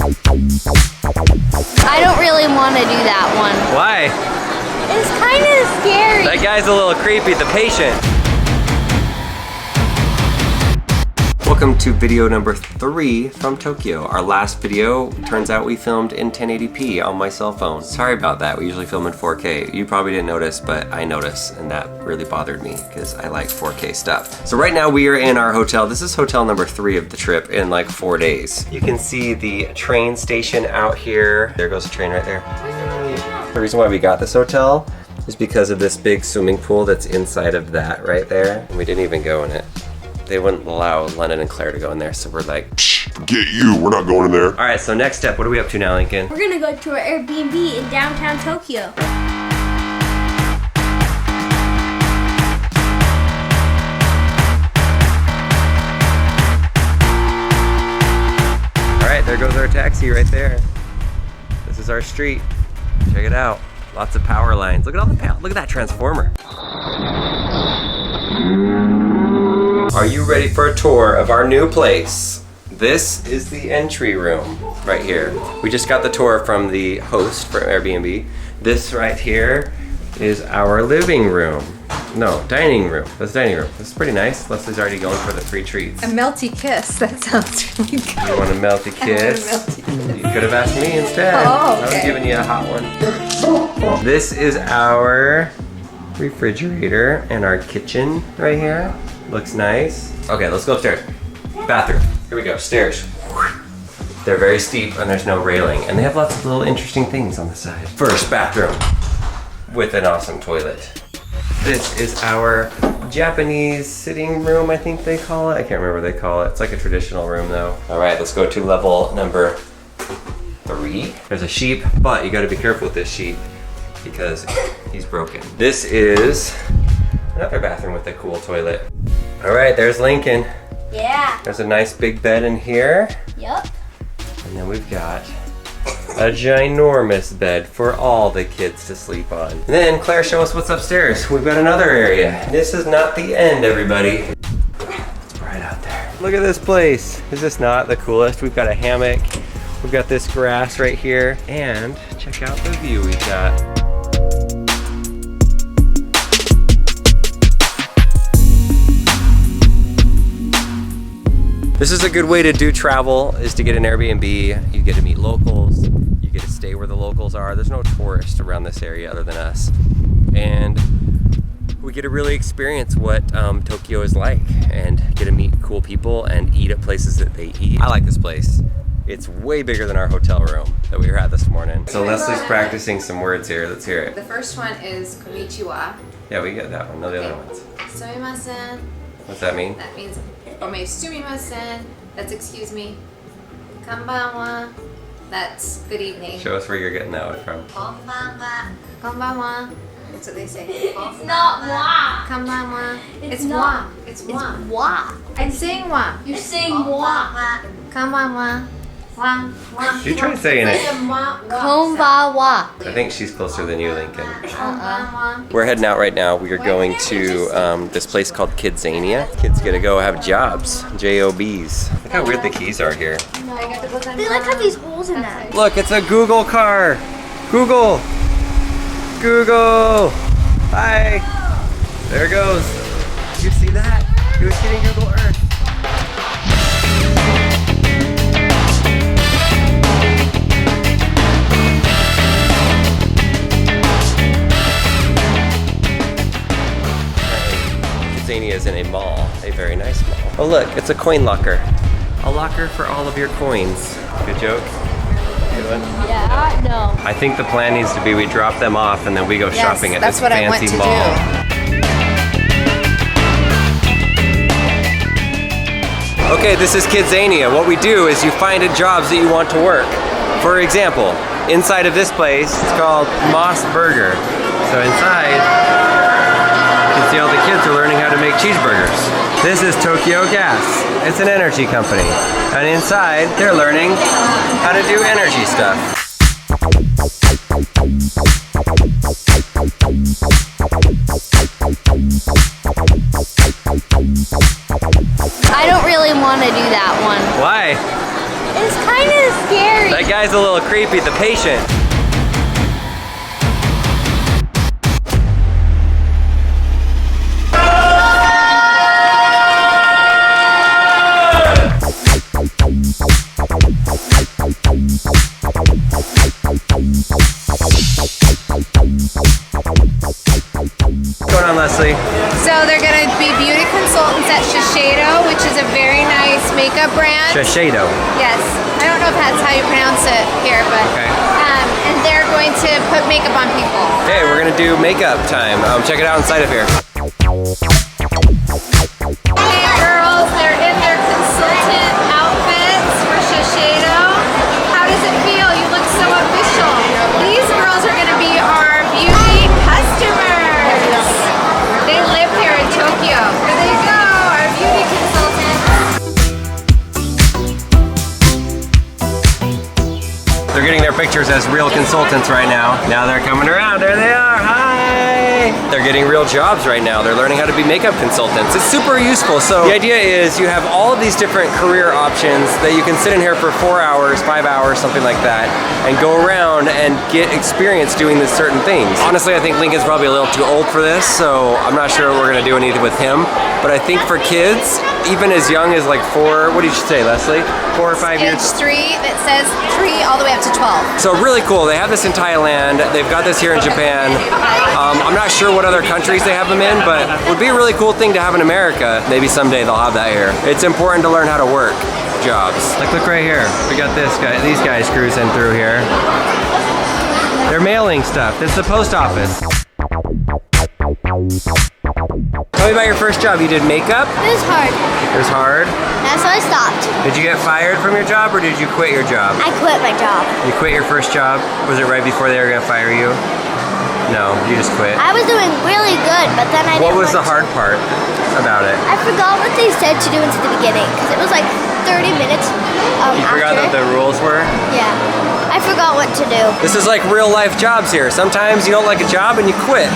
I don't really want to do that one. Why? It's kind of scary. That guy's a little creepy, the patient. Welcome to video number 3 from Tokyo. Our last video, turns out we filmed in 1080p on my cell phone. Sorry about that, we usually film in 4K. You probably didn't notice, but I noticed, and that really bothered me because I like 4K stuff. So right now we are in our hotel. This is hotel number 3 of the trip in like 4 days. You can see the train station out here. There goes the train right there. The reason why we got this hotel is because of this big swimming pool that's inside of that right there. And we didn't even go in it. They wouldn't allow Lennon and Claire to go in there, so we're like, get you, we're not going in there. All right, so next step, what are we up to now, Lincoln? We're gonna go to our Airbnb in downtown Tokyo. All right, there goes our taxi right there. This is our street. Check it out. Lots of power lines. Look at all the power. Look at that transformer. Are you ready for a tour of our new place? This is the entry room right here. We just got the tour from the host for Airbnb. This right here is our living room. No, dining room. That's dining room. This is pretty nice. Leslie's already going for the free treats. A melty kiss. That sounds really good. You want a melty kiss? I want a melty kiss. You could have asked me instead. Oh, okay. I was giving you a hot one. This is our refrigerator and our kitchen right here. Looks nice. Okay, let's go upstairs. Bathroom. Here we go, stairs. They're very steep and there's no railing. And they have lots of little interesting things on the side. First, bathroom with an awesome toilet. This is our Japanese sitting room, I think they call it. I can't remember what they call it. It's like a traditional room though. All right, let's go to level number 3. There's a sheep, but you gotta be careful with this sheep because he's broken. This is another bathroom with a cool toilet. All right, there's Lincoln. Yeah. There's a nice big bed in here. Yep. And then we've got a ginormous bed for all the kids to sleep on. And then Claire, show us what's upstairs. We've got another area. This is not the end, everybody. It's bright out there. Look at this place. Is this not the coolest? We've got a hammock. We've got this grass right here. And check out the view we've got. This is a good way to do travel, is to get an Airbnb. You get to meet locals. You get to stay where the locals are. There's no tourists around this area other than us. And we get to really experience what Tokyo is like and get to meet cool people and eat at places that they eat. I like this place. It's way bigger than our hotel room that we were at this morning. So Leslie's practicing some words here. Let's hear it. The first one is konnichiwa. Yeah, we get that one. No, the other ones. Sumimasen. What's that mean? That means ome sumimasen. That's excuse me. Kanbanwa. That's good evening. Show us where you're getting that one from. Konbanwa. Konbanwa. That's what they say. It's not wa. Kanbanwa. It's not. wa. It's It's wa. wa. I'm saying wa. You're saying wa. Kanbanwa. Wa. Wa. You try saying it. Konbanwa. I think she's closer than you, Lincoln. Konbanwa. We're heading out right now. We are going to this place called Kidzania. Kids get to go have jobs, J-O-B's. Look how weird the keys are here. They like have these holes in them. Look, it's a Google car. Google. Google. Hi. There it goes. Did you see that? It was hitting Google Earth. Kidzania is in a mall, a very nice mall. Oh look, it's a coin locker. A locker for all of your coins. Good joke? Good one? Yeah, no. I think the plan needs to be we drop them off and then we go shopping at this that's what I fancy want to mall. Okay, this is Kidzania. What we do is you find jobs that you want to work. For example, inside of this place, it's called Moss Burger. So inside, you can see all the kids are learning how to make cheeseburgers. This is Tokyo Gas. It's an energy company. And inside, they're learning how to do energy stuff. I don't really want to do that one. Why? It's kind of scary. That guy's a little creepy, the patient. What's going on, Leslie? So they're gonna be beauty consultants at Shiseido, which is a very nice makeup brand. Shiseido. Yes, I don't know if that's how you pronounce it here, but Okay. And they're going to put makeup on people. Hey, we're gonna do makeup time. Check it out inside of here. Hey girls, they're in their consultant outfits for Shiseido. How does it feel? You look so official. These girls are gonna be our beauty customers. They live here in Tokyo. There they go, our beauty consultants. They're getting their pictures as real consultants right now. Now they're coming around. There they are. Hi. They're getting real jobs right now. They're learning how to be makeup consultants. It's super useful. So the idea is you have all of these different career options that you can sit in here for 4 hours, 5 hours, something like that, and go around and get experience doing these certain things. Honestly, I think Lincoln's probably a little too old for this, so I'm not sure we're gonna do anything with him. But I think for kids, even as young as like 4, what did you say, Leslie? 4 or 5 years? Age 3 that says 3 all the way up to 12. So really cool. They have this in Thailand. They've got this here in Japan. I'm not sure what other countries they have them in, but it would be a really cool thing to have in America. Maybe someday they'll have that here. It's important to learn how to work jobs. Like, look right here. We got this guy. These guys cruising through here. They're mailing stuff. This is the post office. Tell me about your first job. You did makeup? It was hard. It was hard. That's why I stopped. Did you get fired from your job or did you quit your job? I quit my job. You quit your first job? Was it right before they were gonna fire you? No, you just quit. I was doing really good, but then I What didn't was the want hard part about it? I forgot what they said to do into the beginning, because it was like 30 minutes You after. forgot what the rules were? Yeah. I forgot what to do. This is like real life jobs here. Sometimes you don't like a job and you quit.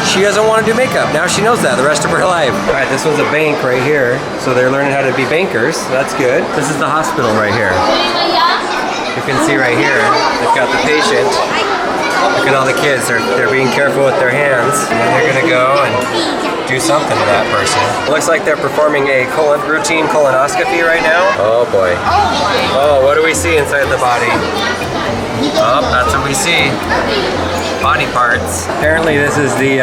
She doesn't want to do makeup. Now she knows that the rest of her life. All right, this one's a bank right here. So they're learning how to be bankers. So that's good. This is the hospital right here. You can see right here, they've got the patient. Look at all the kids. They're being careful with their hands. And then they're gonna go and do something to that person. It looks like they're performing a routine colonoscopy right now. Oh boy. Oh, what do we see inside the body? Oh, that's what we see. Body parts. Apparently this is the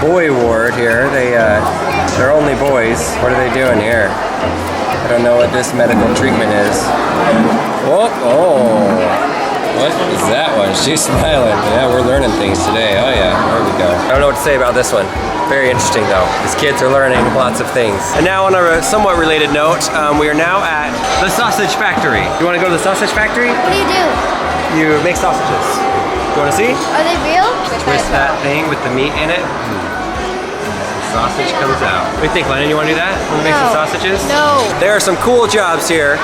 boy ward here. They're only boys. What are they doing here? I don't know what this medical treatment is. Oh. What is that one? She's smiling. Yeah, we're learning things today. Oh yeah, there we go. I don't know what to say about this one. Very interesting though. These kids are learning lots of things. And now on a somewhat related note, we are now at the sausage factory. You want to go to the sausage factory? What do you do? You make sausages. You want to see? Are they real? Twist that thing with the meat in it. Sausage comes out. What do you think, Lennon? You want to do that? Want to make some sausages? No. There are some cool jobs here.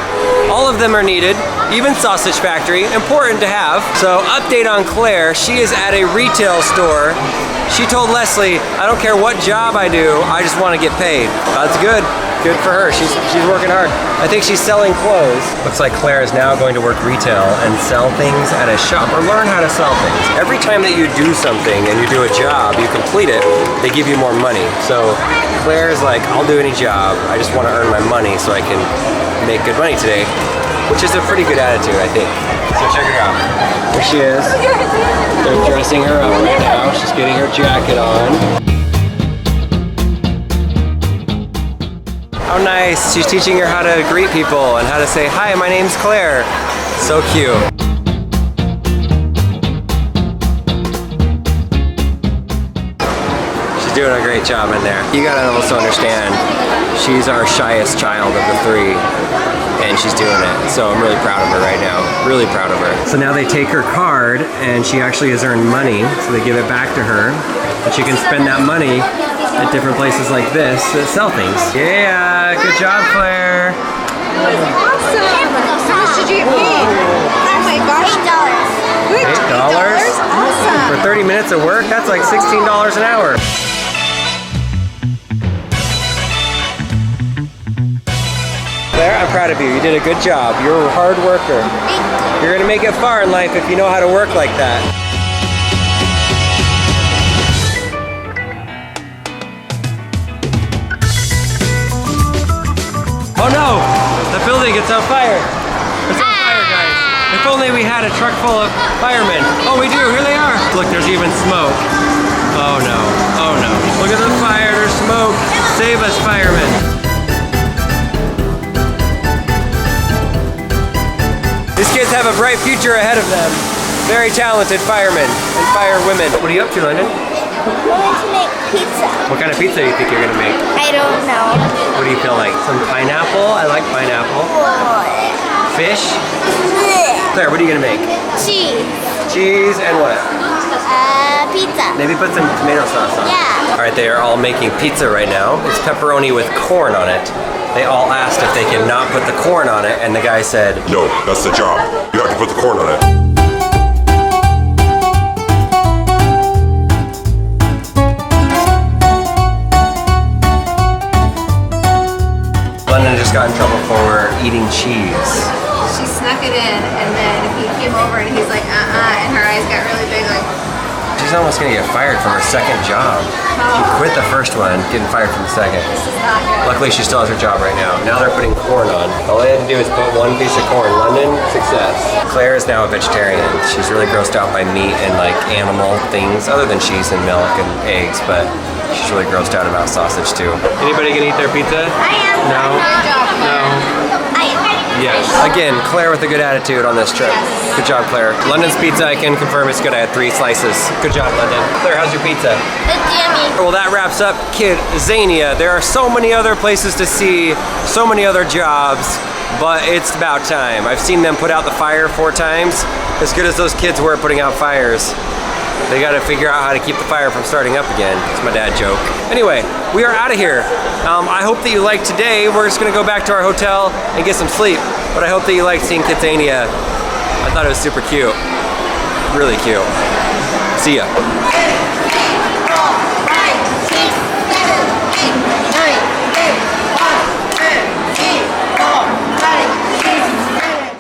All of them are needed, even sausage factory, important to have. So update on Claire, she is at a retail store. She told Leslie, I don't care what job I do, I just want to get paid. That's good. Good for her. She's working hard. I think she's selling clothes. Looks like Claire is now going to work retail and sell things at a shop or learn how to sell things. Every time that you do something and you do a job, you complete it, they give you more money. So Claire is like, I'll do any job. I just want to earn my money so I can make good money today, which is a pretty good attitude, I think. So check her out. Here she is. They're dressing her up right now. She's getting her jacket on. How nice. She's teaching her how to greet people and how to say, hi, my name's Claire. So cute. She's doing a great job in there. You gotta also understand, she's our shyest child of the 3. And she's doing it. So I'm really proud of her right now. Really proud of her. So now they take her card and she actually has earned money. So they give it back to her. And she can spend that money at different places like this that sell things. Yeah, good job, Claire. Awesome. How much did you get paid? Oh my gosh. $8. Good. $8? Awesome. For 30 minutes of work, that's like $16 an hour. Claire, I'm proud of you. You did a good job. You're a hard worker. You're gonna make it far in life if you know how to work like that. Oh no! The building gets on fire! It's on fire, guys. If only we had a truck full of firemen. Oh, we do. Here they are. Look, there's even smoke. Oh no. Oh no. Look at the fire. There's smoke. Save us, firemen. These kids have a bright future ahead of them. Very talented firemen and firewomen. What are you up to, London? I'm going to make pizza. What kind of pizza do you think you're gonna make? I don't know. What do you feel like? Some pineapple? I like pineapple. Fish? Claire, what are you gonna make? Cheese. Cheese and what? Pizza. Maybe put some tomato sauce on it. Yeah. All right, they are all making pizza right now. It's pepperoni with corn on it. They all asked if they can not put the corn on it, and the guy said, No, that's the job. You have to put the corn on it. London just got in trouble for eating cheese. She snuck it in, and then he came over and he's like, and her eyes got really big, like, She's almost gonna get fired from her second job. She quit the first one, getting fired from the second. this is not good. Luckily, she still has her job right now. Now they're putting corn on. All they had to do is put one piece of corn. London, success. Claire is now a vegetarian. She's really grossed out by meat and like animal things, other than cheese and milk and eggs, but she's really grossed out about sausage too. Anybody gonna eat their pizza? I am. No? Good job, Claire. No? I am. Yes. Again, Claire with a good attitude on this trip. Good job, Claire. London's pizza, I can confirm it's good. I had 3 slices. Good job, London. Claire, how's your pizza? It's yummy. Well, that wraps up Kidzania. There are so many other places to see, so many other jobs, but it's about time. I've seen them put out the fire 4 times. As good as those kids were at putting out fires, they gotta figure out how to keep the fire from starting up again. It's my dad joke. Anyway, we are out of here. I hope that you liked today. We're just gonna go back to our hotel and get some sleep, but I hope that you liked seeing Kidzania. I thought it was super cute. Really cute. See ya.